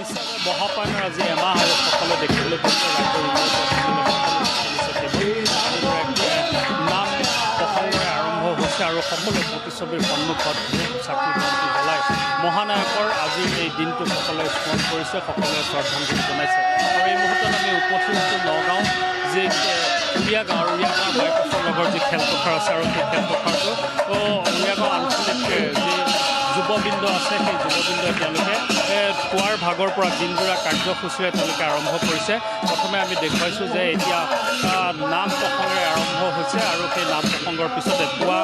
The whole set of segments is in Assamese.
মহাপায়নৰ আজি এমাহ আৰু সকলোৱে দেখিবলৈ পাইছে নাম প্ৰসংগৰে আৰম্ভ হৈছে আৰু সকলোৱে প্ৰতিচ্ছবিৰ সন্মুখত চাকি বন্তি জ্বলাই মহানায়কৰ আজি এই দিনটো সকলোৱে স্মৰণ কৰিছে, সকলোৱে শ্ৰদ্ধাঞ্জলি জনাইছে। আৰু এই মুহূৰ্তত আমি উপস্থিত হৈছোঁ নগাঁও যি উৰিয়া গাঁৱৰ বাইপাছৰ লগৰ যি খেলপথাৰ আছে আৰু সেই খেলপথাৰটো উৰিয়া গাঁও আঞ্চলিক যি যুৱবৃন্দ আছে সেই যুৱবৃন্দই তেওঁলোকে পুৱাৰ ভাগৰ পৰা দিনজোৰা কাৰ্যসূচীৰে তেওঁলোকে আৰম্ভ কৰিছে। প্ৰথমে আমি দেখুৱাইছোঁ যে এতিয়া নাম প্ৰসংগৰে আৰম্ভ হৈছে আৰু সেই নাম প্ৰসংগৰ পিছতে পুৱা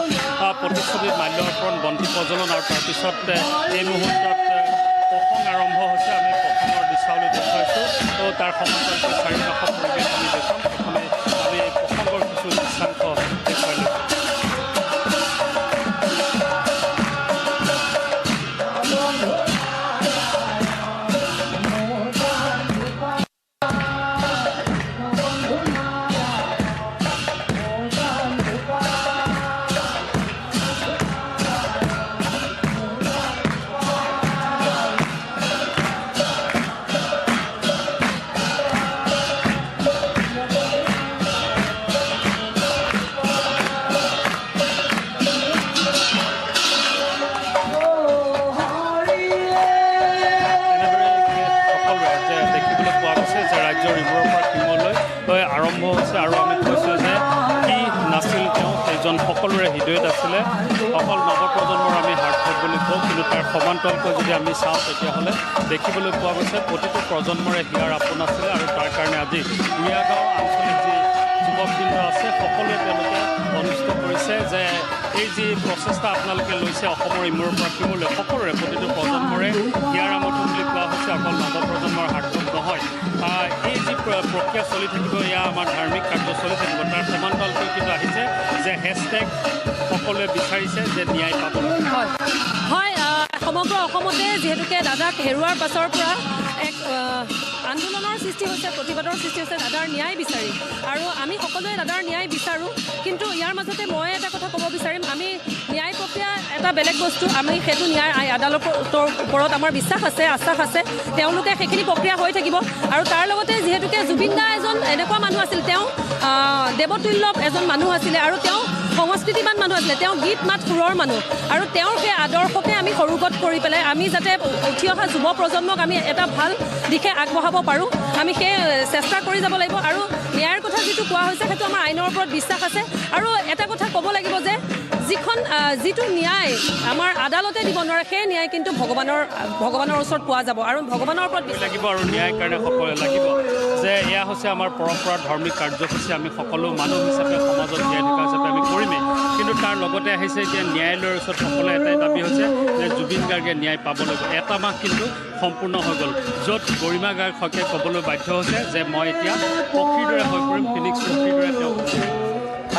প্ৰতিচ্ছবিত মাল্যাৰ্পণ বন্তি প্ৰজ্বলন আৰু তাৰপিছত এই মুহূৰ্তত প্ৰসংগ আৰম্ভ হৈছে। আমি প্ৰসংগৰ দৃশ্যাৱলী দেখুৱাইছোঁ তাৰ সমান্তৰালকৈ চাৰিওকাষৰ পৰিৱেশ আমি দেখুৱাম। প্ৰথমে আমি প্ৰসংগৰ কিছু দৃশ্যাংশ দেখুৱাই লৈছোঁ। আৰম্ভ হৈছে আৰু আমি কৈছোঁ যে কি নাছিল তেওঁ সেইজন সকলোৰে হৃদয়ত আছিলে। অকল নৱপ্ৰজন্মৰ আমি হাৰ্থক বুলি কওঁ, কিন্তু তাৰ সমান্তৰালকৈ যদি আমি চাওঁ তেতিয়াহ'লে দেখিবলৈ পোৱা গৈছে প্ৰতিটো প্ৰজন্মৰে হিয়াৰ আপোন আছিলে। আৰু তাৰ কাৰণে আজি উৰিয়া গাঁও আঞ্চলিক যি যুৱকবৃন্দ আছে সকলোৱে তেওঁলোকে অনুষ্ঠিত কৰিছে যে এই যি প্ৰচেষ্টা আপোনালোকে লৈছে অসমৰ ইমূৰৰ পৰা সিমূৰলৈ সকলোৰে প্ৰতিটো প্ৰজন্মৰে হিয়াৰ আমঠু বুলি কোৱা হৈছে। অকল নৱপ্ৰজন্মৰ হাৰ্থক নহয়, এই যি প্ৰক্ৰিয়া চলি থাকিব, এয়া আমাৰ ধাৰ্মিক কাৰ্য চলি থাকিব। তাৰ সমান্তৰালকৈ কিন্তু আহিছে যে হেছটেগ সকলোৱে বিচাৰিছে যে ন্যায় পাব লাগে। হয়, সমগ্ৰ অসমতে যিহেতুকে দাদাক হেৰুৱাৰ পাছৰ পৰা এক আন্দোলনৰ সৃষ্টি হৈছে, প্ৰতিবাদৰ সৃষ্টি হৈছে দাদাৰ ন্যায় বিচাৰি। আৰু আমি সকলোৱে দাদাৰ ন্যায় বিচাৰোঁ, কিন্তু ইয়াৰ মাজতে মই এটা কথা ক'ব বিচাৰিম, আমি ন্যায় প্ৰক্ৰিয়া এটা বেলেগ বস্তু, আমি সেইটো ন্যায় আদালতৰ ওপৰত আমাৰ বিশ্বাস আছে, আশ্বাস আছে, তেওঁলোকে সেইখিনি প্ৰক্ৰিয়া হৈ থাকিব। আৰু তাৰ লগতে যিহেতুকে জুবিন দা এজন এনেকুৱা মানুহ আছিল, তেওঁ দেৱতুল্য এজন মানুহ আছিলে আৰু তেওঁ সংস্কৃতিবান মানুহ আছিলে, তেওঁ গীত মাত সুৰৰ মানুহ। আৰু তেওঁৰ সেই আদৰ্শকে আমি সৰুগত কৰি পেলাই আমি যাতে উঠি অহা যুৱ প্ৰজন্মক আমি এটা ভাল দিশে আগবঢ়াব পাৰোঁ, আমি সেই চেষ্টা কৰি যাব লাগিব। আৰু ন্যায়ৰ কথা যিটো কোৱা হৈছে সেইটো আমাৰ আইনৰ ওপৰত বিশ্বাস আছে। আৰু এটা কথা ক'ব লাগিব যে যিটো ন্যায় আমাৰ আদালতে দিব নোৱাৰে, সেই ন্যায় কিন্তু ভগৱানৰ ওচৰত পোৱা যাব আৰু ভগৱানৰ ওপৰত লাগিব। আৰু ন্যায়ৰ কাৰণে সকলোৱে লাগিব যে এয়া হৈছে আমাৰ পৰম্পৰা, ধাৰ্মিক কাৰ্যসূচী, আমি সকলো মানুহ হিচাপে সমাজত জীয়াই থকা হিচাপে আমি কৰিমেই। কিন্তু তাৰ লগতে আহিছে এতিয়া ন্যায়ালয়ৰ ওচৰত সকলোৱে এটাই দাবী হৈছে যে জুবিন গাৰ্গে ন্যায় পাব লাগিব। এটা মাহ কিন্তু সম্পূৰ্ণ হৈ গ'ল, য'ত গৰিমা গাৰ্গে ক'বলৈ বাধ্য হৈছে যে মই এতিয়া পক্ষীৰ দৰে হৈ পৰিম, ফিনিক্স পক্ষীৰ দৰে তেওঁ।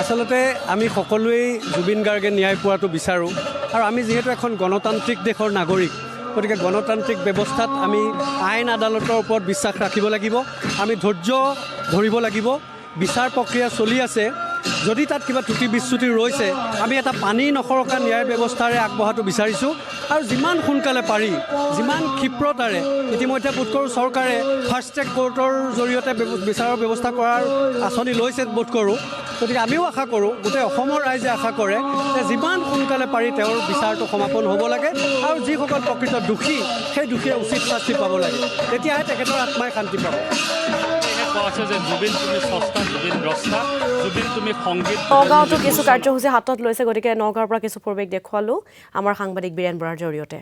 আচলতে আমি সকলোৱেই জুবিন গাৰ্গে ন্যায় পোৱাটো বিচাৰোঁ। আৰু আমি যিহেতু এখন গণতান্ত্ৰিক দেশৰ নাগৰিক, গতিকে গণতান্ত্ৰিক ব্যৱস্থাত আমি আইন আদালতৰ ওপৰত বিশ্বাস ৰাখিব লাগিব, আমি ধৈৰ্য ধৰিব লাগিব। বিচাৰ প্ৰক্ৰিয়া চলি আছে, যদি তাত কিবা ত্ৰুটি বিচ্যুতি ৰৈছে আমি এটা পানী নসৰকা ন্যায় ব্যৱস্থাৰে আগবঢ়াটো বিচাৰিছোঁ। আৰু যিমান সোনকালে পাৰি, যিমান ক্ষিপ্ৰতাৰে, ইতিমধ্যে বোধ কৰোঁ চৰকাৰে ফাষ্ট ট্ৰেক কোৰ্টৰ জৰিয়তে বিচাৰৰ ব্যৱস্থা কৰাৰ আঁচনি লৈছে বোধ কৰোঁ। গতিকে আমিও আশা কৰোঁ, গোটেই অসমৰ ৰাইজে আশা কৰে যে যিমান সোনকালে পাৰি তেওঁৰ বিচাৰটো সমাপন হ'ব লাগে আৰু যিসকল প্ৰকৃত দোষী সেই দোষীয়ে উচিত শাস্তি পাব লাগে, তেতিয়াহে তেখেতৰ আত্মাই শান্তি পাব। নগাঁৱতো কিছু কাৰ্যসূচী হাতত লৈছে, গতিকে নগাঁৱৰ পৰা কিছু পৰিৱেশ দেখুৱালোঁ আমাৰ সাংবাদিক বীৰেন বৰাৰ জৰিয়তে।